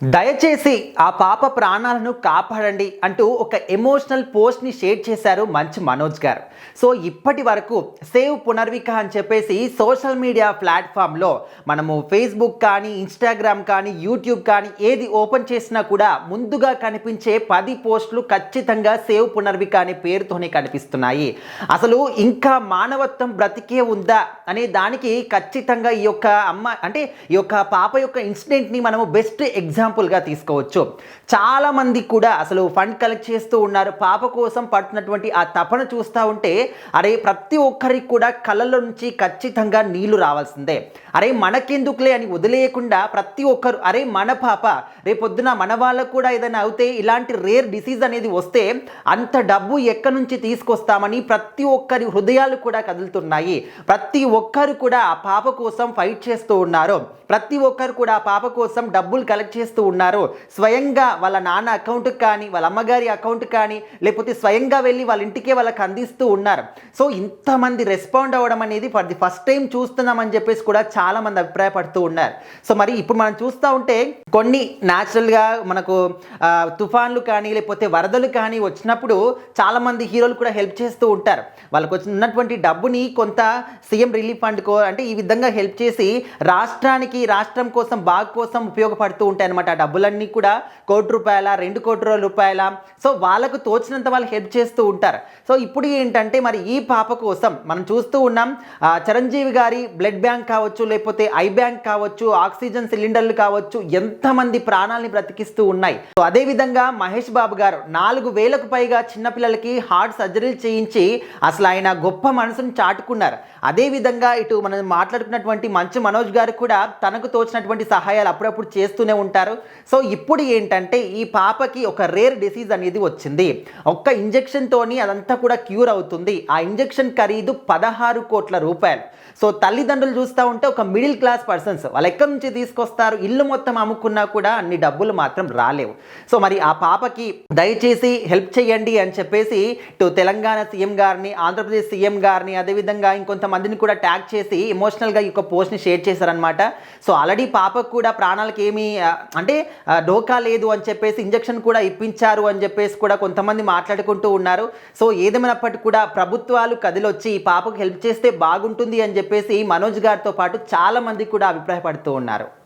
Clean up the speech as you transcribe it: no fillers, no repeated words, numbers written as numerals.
దయచేసి ఆ పాప ప్రాణాలను కాపాడండి అంటూ ఒక ఎమోషనల్ పోస్ట్ని షేర్ చేశారు మంచు మనోజ్ గారు. సో ఇప్పటి వరకు సేవ్ పునర్విక అని చెప్పేసి సోషల్ మీడియా ప్లాట్ఫామ్లో మనము ఫేస్బుక్ కానీ, ఇన్స్టాగ్రామ్ కానీ, యూట్యూబ్ కానీ ఏది ఓపెన్ చేసినా కూడా ముందుగా కనిపించే 10 పోస్టులు ఖచ్చితంగా సేవ్ పునర్విక అనే పేరుతోనే కనిపిస్తున్నాయి. అసలు ఇంకా మానవత్వం బ్రతికే ఉందా అనే దానికి ఖచ్చితంగా ఈ యొక్క ఈ యొక్క పాప యొక్క ఇన్సిడెంట్ని మనము బెస్ట్ ఎగ్జాంపుల్గా తీసుకోవచ్చు. చాలామంది కూడా అసలు ఫండ్ కలెక్ట్ చేస్తూ ఉన్నారు. పాప కోసం పడుతున్నటువంటి ఆ తపన చూస్తూ ఉంటే అరే ప్రతి ఒక్కరికి కూడా కళ్ళలో నుంచి ఖచ్చితంగా నీళ్లు రావాల్సిందే. అరే మనకెందుకులే అని వదిలేయకుండా ప్రతి ఒక్కరు అరే మన పాప రేపొద్దున మన వాళ్ళకు కూడా ఏదైనా అవుతే ఇలాంటి రేర్ డిసీజ్ అనేది వస్తే అంత డబ్బు ఎక్కడి నుంచి తీసుకొస్తామని ప్రతి ఒక్కరి హృదయాలు కూడా కదులుతున్నాయి. ప్రతి ఒక్కరు కూడా ఆ పాప కోసం ఫైట్ చేస్తూ ఉన్నారు. ప్రతి ఒక్కరు కూడా ఆ పాప కోసం డబ్బులు కలెక్ట్ చేస్తూ ఉన్నారు. స్వయంగా వాళ్ళ నాన్న అకౌంట్కి కానీ, వాళ్ళ అమ్మగారి అకౌంట్ కానీ, లేకపోతే స్వయంగా వెళ్ళి వాళ్ళ ఇంటికే వాళ్ళకి అందిస్తూ ఉన్నారు. సో ఇంతమంది రెస్పాండ్ అవ్వడం అనేది ఫస్ట్ టైం చూస్తున్నామని చెప్పేసి కూడా చాలామంది అభిప్రాయపడుతూ ఉన్నారు. సో మరి ఇప్పుడు మనం చూస్తూ ఉంటే కొన్ని న్యాచురల్గా మనకు తుఫాన్లు కానీ లేకపోతే వరదలు కానీ వచ్చినప్పుడు చాలామంది హీరోలు కూడా హెల్ప్ చేస్తూ ఉంటారు. వాళ్ళకు ఉన్నటువంటి డబ్బుని కొంత సీఎం రిలీఫ్ ఫండ్ అంటే ఈ విధంగా హెల్ప్ చేసి రాష్ట్రం కోసం బాగు కోసం ఉపయోగపడుతూ ఉంటాయి అన్నమాట. ఆ డబ్బులన్నీ కూడా ₹1 2 కోట్ల సో వాళ్ళకు తోచినంత వాళ్ళు హెల్ప్ చేస్తూ ఉంటారు. సో ఇప్పుడు ఏంటంటే మరి ఈ పాప కోసం మనం చూస్తూ ఉన్నాం చిరంజీవి గారి బ్లడ్ బ్యాంక్ కావచ్చు, లేకపోతే ఐ బ్యాంక్ కావచ్చు, ఆక్సిజన్ సిలిండర్లు కావచ్చు, ఎంతమంది ప్రాణాలని బ్రతికిస్తూ ఉన్నాయి. సో అదేవిధంగా మహేష్ బాబు గారు 4,000కు పైగా చిన్నపిల్లలకి హార్ట్ సర్జరీలు చేయించి అసలు ఆయన గొప్ప మనసును చాటుకున్నారు. అదేవిధంగా ఇటు మనం మాట్లాడుకున్నటువంటి మంచు మనోజ్ గారు కూడా తనకు తోచినటువంటి సహాయాలు అప్పుడప్పుడు చేస్తూనే ఉంటారు. సో ఇప్పుడు ఏంటంటే ఈ పాపకి ఒక రేర్ డిసీజ్ అనేది వచ్చింది. ఒక్క ఇంజెక్షన్తోని అదంతా కూడా క్యూర్ అవుతుంది. ఆ ఇంజెక్షన్ ఖరీదు ₹16 కోట్ల. సో తల్లిదండ్రులు చూస్తూ ఉంటే ఒక మిడిల్ క్లాస్ పర్సన్స్ వాళ్ళు ఎక్కడి నుంచి తీసుకొస్తారు? ఇల్లు మొత్తం అమ్ముకున్నా కూడా అన్ని డబ్బులు మాత్రం రాలేవు. సో మరి ఆ పాపకి దయచేసి హెల్ప్ చేయండి అని చెప్పేసి ఇటు తెలంగాణ సీఎం గారిని, ఆంధ్రప్రదేశ్ సీఎం గారిని, అదేవిధంగా ఇంకొంతమందిని కూడా ట్యాగ్ చేసి ఎమోషనల్గా ఈ యొక్క పోస్ట్ని షేర్ చేశారనమాట. సో ఆల్రెడీ పాపకు కూడా ప్రాణాలకు ఏమీ డోకా లేదు అని చెప్పేసి ఇంజెక్షన్ కూడా ఇప్పించారు అని చెప్పేసి కూడా కొంతమంది మాట్లాడుకుంటూ ఉన్నారు. సో ఏదేమైనప్పటికీ కూడా ప్రభుత్వాలు కదిలొచ్చి ఈ పాపకు హెల్ప్ చేస్తే బాగుంటుంది అని చెప్పేసి మనోజ్ గారితో పాటు చాలా మంది కూడా అభిప్రాయపడుతూ ఉన్నారు.